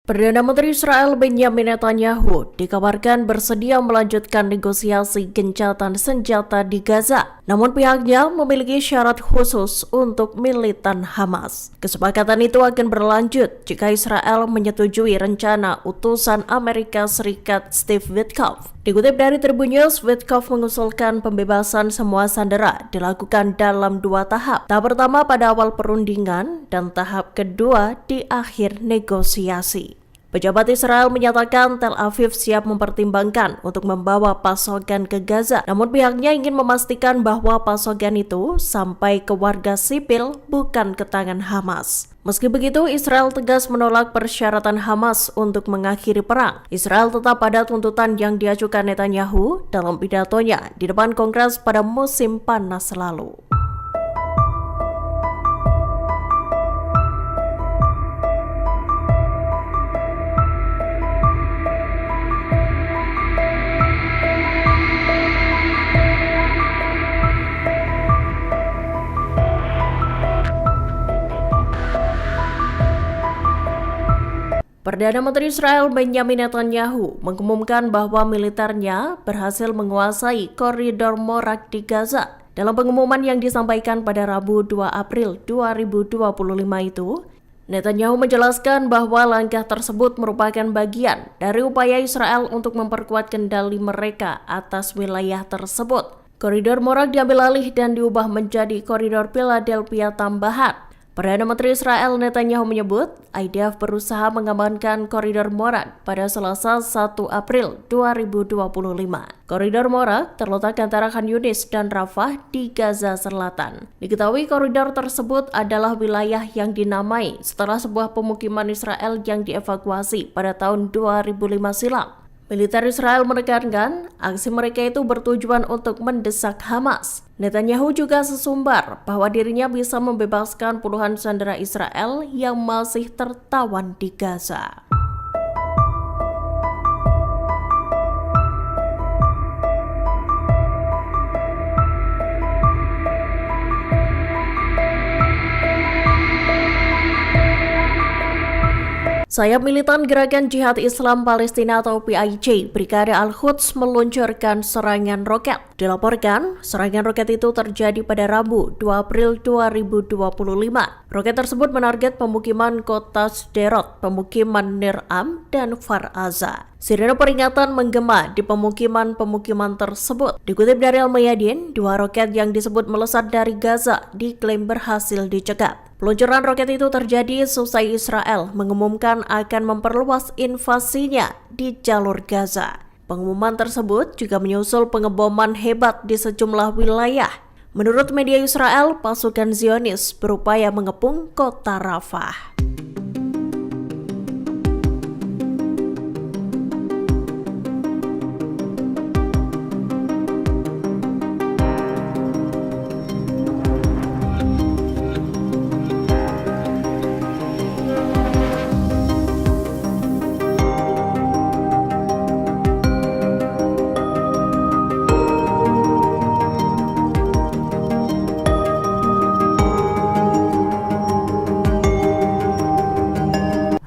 Perdana Menteri Israel Benjamin Netanyahu dikabarkan bersedia melanjutkan negosiasi gencatan senjata di Gaza. Namun pihaknya memiliki syarat khusus untuk militan Hamas. Kesepakatan itu akan berlanjut jika Israel menyetujui rencana utusan Amerika Serikat Steve Witkoff. Dikutip dari Tribun News, Witkoff mengusulkan pembebasan semua sandera dilakukan dalam 2 tahap. Tahap pertama pada awal perundingan dan tahap kedua di akhir negosiasi. Pejabat Israel menyatakan Tel Aviv siap mempertimbangkan untuk membawa pasokan ke Gaza, namun pihaknya ingin memastikan bahwa pasokan itu sampai ke warga sipil, bukan ke tangan Hamas. Meski begitu, Israel tegas menolak persyaratan Hamas untuk mengakhiri perang. Israel tetap pada tuntutan yang diajukan Netanyahu dalam pidatonya di depan Kongres pada musim panas lalu. Perdana Menteri Israel Benjamin Netanyahu mengumumkan bahwa militernya berhasil menguasai koridor Morak di Gaza. Dalam pengumuman yang disampaikan pada Rabu 2 April 2025 itu, Netanyahu menjelaskan bahwa langkah tersebut merupakan bagian dari upaya Israel untuk memperkuat kendali mereka atas wilayah tersebut. Koridor Morak diambil alih dan diubah menjadi koridor Philadelphia tambahan. Perdana Menteri Israel Netanyahu menyebut IDF berusaha mengamankan koridor Morak pada Selasa 1 April 2025. Koridor Morak terletak antara Khan Yunis dan Rafah di Gaza Selatan. Diketahui koridor tersebut adalah wilayah yang dinamai setelah sebuah pemukiman Israel yang dievakuasi pada tahun 2005 silam. Militer Israel menekankan aksi mereka itu bertujuan untuk mendesak Hamas. Netanyahu juga sesumbar bahwa dirinya bisa membebaskan puluhan sandera Israel yang masih tertawan di Gaza. Sayap militan Gerakan Jihad Islam Palestina atau PIJ, Brigade Al-Quds meluncurkan serangan roket. Dilaporkan, serangan roket itu terjadi pada Rabu 2 April 2025. Roket tersebut menarget pemukiman kota Sderot, pemukiman Nir Am, dan Kfar Aza. Sirene peringatan menggema di pemukiman tersebut. Dikutip dari Al-Mayadin, 2 roket yang disebut melesat dari Gaza diklaim berhasil dicegat. Peluncuran roket itu terjadi seusai Israel mengumumkan akan memperluas invasinya di jalur Gaza. Pengumuman tersebut juga menyusul pengeboman hebat di sejumlah wilayah. Menurut media Israel, pasukan Zionis berupaya mengepung kota Rafah.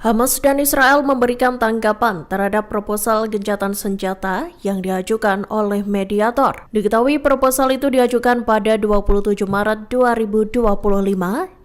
Hamas dan Israel memberikan tanggapan terhadap proposal gencatan senjata yang diajukan oleh mediator. Diketahui proposal itu diajukan pada 27 Maret 2025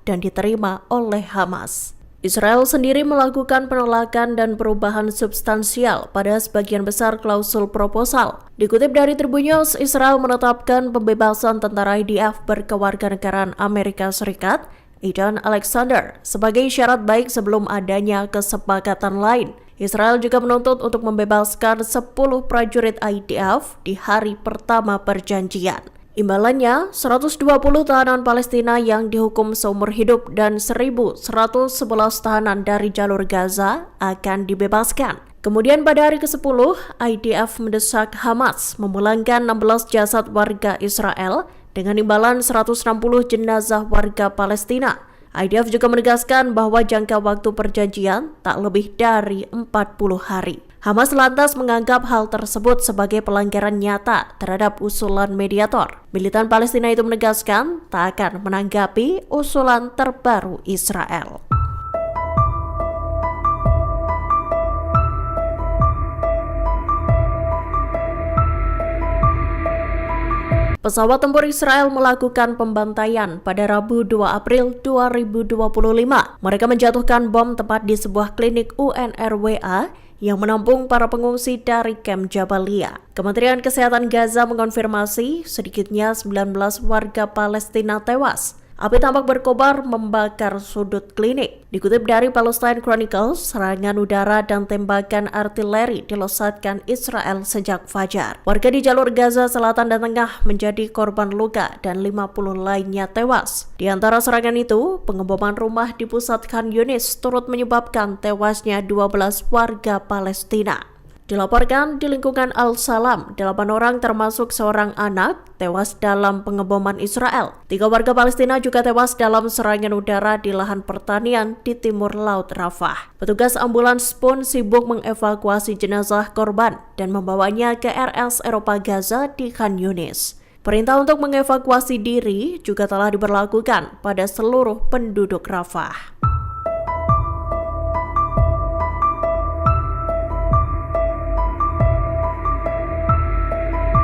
dan diterima oleh Hamas. Israel sendiri melakukan penolakan dan perubahan substansial pada sebagian besar klausul proposal. Dikutip dari Tribun News, Israel menetapkan pembebasan tentara IDF berkewarganegaraan Amerika Serikat Aidan Alexander sebagai syarat baik sebelum adanya kesepakatan lain. Israel juga menuntut untuk membebaskan 10 prajurit IDF di hari pertama perjanjian. Imbalannya, 120 tahanan Palestina yang dihukum seumur hidup dan 1.111 tahanan dari jalur Gaza akan dibebaskan. Kemudian pada hari ke-10, IDF mendesak Hamas memulangkan 16 jasad warga Israel dengan imbalan 160 jenazah warga Palestina. IDF juga menegaskan bahwa jangka waktu perjanjian tak lebih dari 40 hari. Hamas lantas menganggap hal tersebut sebagai pelanggaran nyata terhadap usulan mediator. Militan Palestina itu menegaskan tak akan menanggapi usulan terbaru Israel. Pesawat tempur Israel melakukan pembantaian pada Rabu 2 April 2025. Mereka menjatuhkan bom tepat di sebuah klinik UNRWA yang menampung para pengungsi dari kamp Jabalia. Kementerian Kesehatan Gaza mengonfirmasi sedikitnya 19 warga Palestina tewas. Api tampak berkobar membakar sudut klinik. Dikutip dari Palestine Chronicles, serangan udara dan tembakan artileri dilesatkan Israel sejak fajar. Warga di jalur Gaza Selatan dan Tengah menjadi korban luka dan 50 lainnya tewas. Di antara serangan itu, pengeboman rumah di pusat Khan Yunis turut menyebabkan tewasnya 12 warga Palestina. Dilaporkan di lingkungan Al-Salam, 8 orang termasuk seorang anak tewas dalam pengeboman Israel. 3 warga Palestina juga tewas dalam serangan udara di lahan pertanian di timur laut Rafah. Petugas ambulans pun sibuk mengevakuasi jenazah korban dan membawanya ke RS Eropa Gaza di Khan Yunis. Perintah untuk mengevakuasi diri juga telah diberlakukan pada seluruh penduduk Rafah.